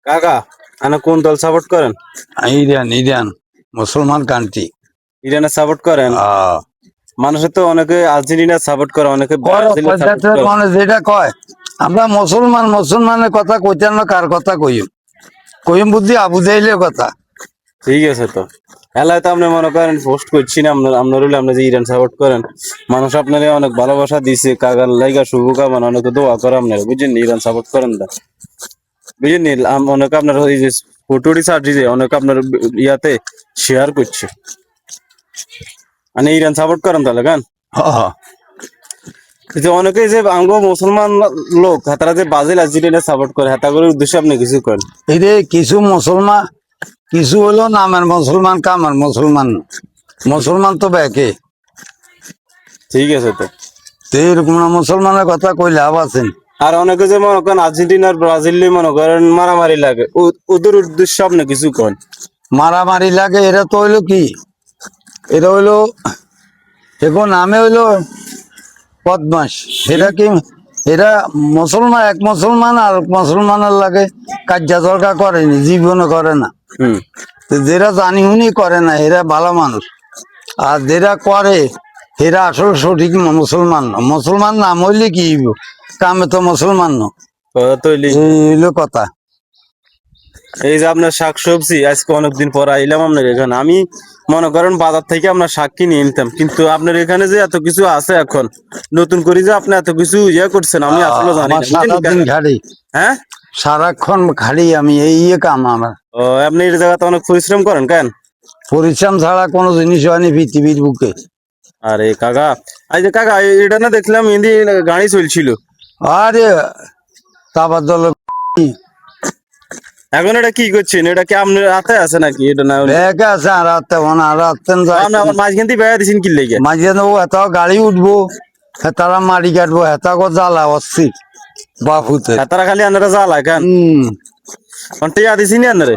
কাকা আনা কোন দল সাপোর্ট করেন? ইরান ইরান মুসলমান কান্ট্রি। ইরানে সাপোর্ট করেন? মানুষের তো অনেকে আর্জেন্টিনা সাপোর্ট করে, অনেকে মানে যেটা কয় আমরা মুসলমান, মুসলমানের কথা কইতেন না, কার কথা কইম কইম বুদ্ধি আবু জাইলের কথা। ঠিক আছে, তো এলাকায় তো আপনি মনে করেন পোস্ট করছি না, আপনার হলে আপনি যে ইরান সাপোর্ট করেন, মানুষ আপনার অনেক ভালোবাসা দিছে, কাকার লাইগা শুভকামনা, অনেকে দোয়া করে আপনার, বুঝছেন, ইরান সাপোর্ট করেন না, বুঝলেন, অনেকে আপনার ওই যে ফটোটি সার্জিছে, অনেকে আপনার ইয়াতে শেয়ার করছে, মানে ইরান সাপোর্ট করেন তাহলে গান। যে অনেকে যে আঙ্গ মুসলমান লোক তারা যে ব্রাজিল আর্জেন্টিনা সাপোর্ট করে, হেতাগুলোর উদ্দেশ্যে আপনি কিছু করেন? এই যে কিছু মুসলমান, কিছু হলো নামের মুসলমান, কামের মুসলমান, মুসলমান তো ব্যাকে। ঠিক আছে, তো এরকম না, মুসলমানের কথা কই লাভ আছেন। আর অনেকে যে মনে করেন আর্জেন্টিনার ব্রাজিল মনে করেন মারামারি লাগে, ওদের উদ্দেশ্যে আপনি কিছু করেন? মারামারি লাগে, এরা তো হইলো কি, এরা হইলো এখন নামে হইলো বদমাস। এরা কি, এরা মুসলমান, এক মুসলমান আর মুসলমানের লাগে কাজ্যা তর্কা করেনি, জীবনে করে না। যেরা জানি হুনি করে না, এরা ভালো মানুষ। আর যেরা করে এরা আসলে সঠিক মুসলমান না। মুসলমান নাম হইলে কি কামে তো মুসলমান না, হইলো কথা। এই যে আপনার শাকসবজি আজকে অনেকদিন পর আইলাম আপনার এখানে, আমি মনে করেন বাজার থেকে আপনার শাক কিনে নিতাম, কিন্তু আপনার এখানে যে এত কিছু আছে এখন নতুন করে যে আপনি এত কিছু ইয়ে করছেন, আমি আসলে জানি না। সারাদিন খাড়ি, হ্যাঁ সারাক্ষণ খাড়ি আমি, এই কাম আমার। ও, আপনি এই জায়গাতে অনেক পরিশ্রম করেন কেন? পরিশ্রম ছাড়া কোনো জিনিস হয়নি পৃথিবীর বুকে। আরে কাকা, এই যে কাকা এটা না দেখলাম হিন্দি গাড়ি চলছিল, আরে তারপর দল এখন এটা কি করছেন? এটা কি আপনার হাতে আছে নাকি? এটা না ব্যাগে আছে, আর রাতে মাঝখান থেকে বেড়া দিচ্ছেন কি লেগে? মাঝে নেবো, হেতাও গাড়ি উঠবো, হেতারা মারি কাটবো, হেতাগো জ্বালা অস্থির বাপুতে। তারা খালি আপনারা জ্বালা কেন? টিয়া দিছি নি আপনারে?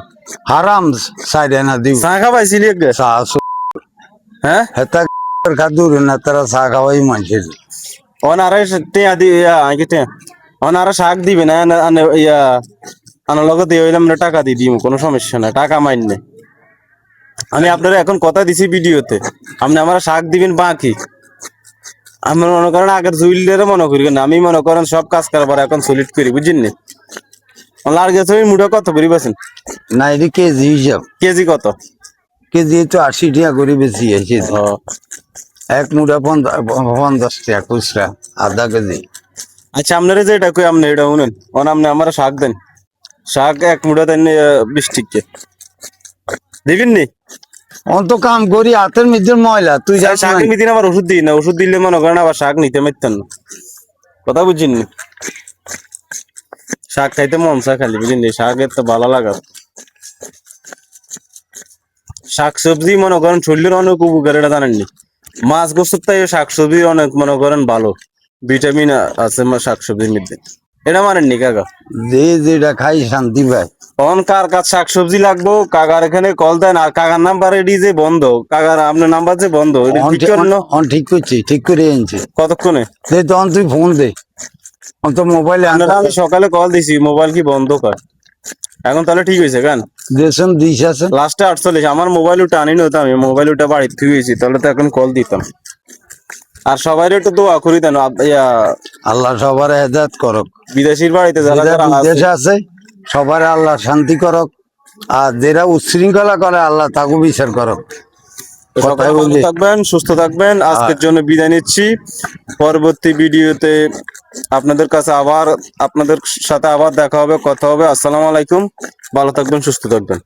হারাম সাইডে না দিব চা খাবাইছিলি? হ্যাঁ, হেতা খাদুর না, তারা চা খাওয়াই মানুষের। ওনারা টিয়া দিয়ে ওনারা শাক দিবে না, ইয়া আনার লগে দিয়ে হইলে আমরা টাকা দিয়ে দিব, কোনো সমস্যা না, টাকা মাইনে। আমি আপনারা এখন কথা দিছি ভিডিওতে, আপনি আমার শাক দিবেন বাকি। আমি মনে করেন আগের জুইলের মনে করি না, আমি মনে করেন সব কাজ করবার এখন সলিড করি, বুঝছেন নি? লার্গে তুমি মুঠো কত করি বেছেন? না, এটি কেজি হিসাব। কেজি কত? কেজি তো 80 টাকা করে বেশি আছে। এক মুঠা 50 টাকা খুচরা, আধা কেজি। আচ্ছা, আপনারা যে এটা কই আপনি এটা শুনেন, আপনি আমার শাক দেন, শাক এক মুঠা দেন 20 টিকে দিবেন নি? অন্ত কাম করি হাতের মধ্যে ময়লা, তুই শাকের মিদিন আবার ওষুধ দিই না, ওষুধ দিলে মনে করেন আবার শাক নিতে মারতেন না, কথা বুঝছেন নি? শাক খাইতে মন চা খালি, বুঝছেন নি? শাকের তো ভালো লাগা, শাক সবজি মনে করেন শরীরের অনেক উপকার, এটা জানেননি? মাছ গোস্তের তাই শাক সবজি অনেক মনে করেন ভালো ভিটামিন আছে শাক সবজির মধ্যে, এটা মানেননি কাকা? যে যেটা খাই শান্তি পায়। তখন কার কাজ শাক সবজি লাগবো কাকার এখানে কল দেন, আর কাকার নাম্বার এটি যে বন্ধ, কাকার আপনার নাম্বার যে বন্ধ, ঠিক করছি, ঠিক করে এনেছি। কতক্ষণে? তখন তুই ফোন দে, অন্ত মোবাইলে। আমি সকালে কল দিছি, মোবাইল কি বন্ধ কর? এখন তাহলে ঠিক হয়েছে কেন? লাস্টে 48, আমার মোবাইল ওটা আনি নতো, আমি মোবাইল ওটা বাড়িতে থুয়েছি, তাহলে তো এখন কল দিতাম। আর সবাই একটু দোয়া করি দেন, আল্লাহ সবার হেদায়েত করক। বিদেশির বাড়িতে যারা বিদেশে আছে সবার আল্লাহ শান্তি করক, আর যারা উচ্ছৃঙ্খলা করে আল্লাহ তাকে বিচার করক। থাকবেন, সুস্থ থাকবেন। আজকের জন্য বিদায় নিচ্ছি। পরবর্তী ভিডিওতে আপনাদের সাথে আবার দেখা হবে, কথা হবে। আসসালামু আলাইকুম, ভালো থাকবেন, সুস্থ থাকবেন।